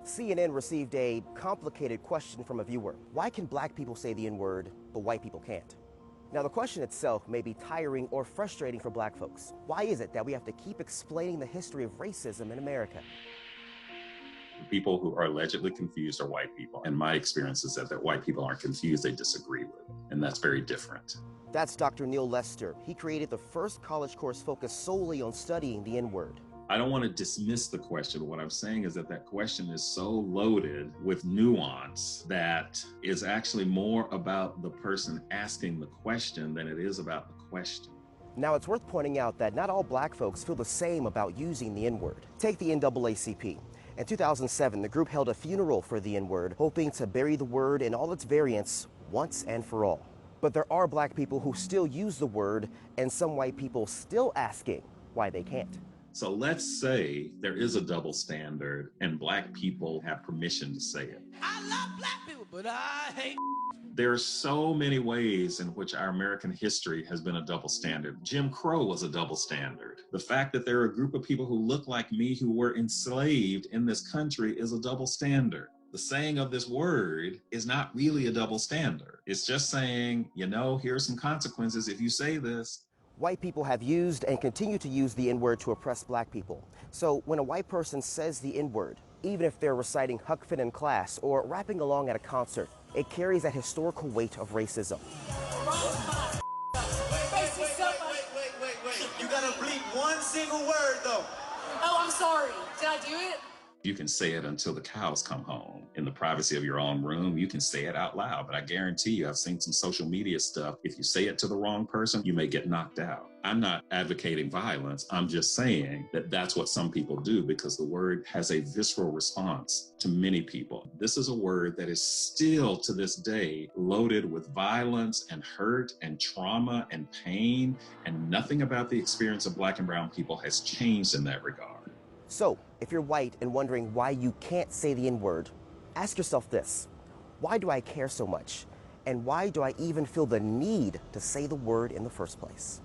CNN received a complicated question from a viewer. Why can black people say the N-word, but white people can't? Now, the question itself may be tiring or frustrating for black folks. Why is it that we have to keep explaining the history of racism in America? People who are allegedly confused are white people. And my experience is that white people aren't confused, they disagree with it. And that's very different. That's Dr. DR.Lester. He created the first college course focused solely on studying the N-word. I don't want to dismiss the question. What I'm saying is that question is so loaded with nuance that is actually more about the person asking the question than it is about the question. Now, it's worth pointing out that not all black folks feel the same about using the N-word. Take the NAACP. In 2007, the group held a funeral for the N-word, hoping to bury the word in all its variants once and for all. But there are black people who still use the word, and some white people still asking why they can't. So let's say there is a double standard and black people have permission to say it. I love black people, but I hate. There are so many ways in which our American history has been a double standard. Jim Crow was a double standard. The fact that there are a group of people who look like me who were enslaved in this country is a double standard. The saying of this word is not really a double standard. It's just saying, you know, here are some consequences if you say this. White people have used and continue to use the N-word to oppress black people. So when a white person says the N-word, even if they're reciting Huck Finn in class or rapping along at a concert, it carries that historical weight of racism. Wait. You gotta bleep one single word, though. Oh, I'm sorry. Did I do it? You can say it until the cows come home. In the privacy of your own room, you can say it out loud. But I guarantee you, I've seen some social media stuff. If you say it to the wrong person, you may get knocked out. I'm not advocating violence. I'm just saying that that's what some people do because the word has a visceral response to many people. This is a word that is still to this day loaded with violence and hurt and trauma and pain, and nothing about the experience of black and brown people has changed in that regard. So, if you're white and wondering why you can't say the N-word, ask yourself this: why do I care so much? And why do I even feel the need to say the word in the first place?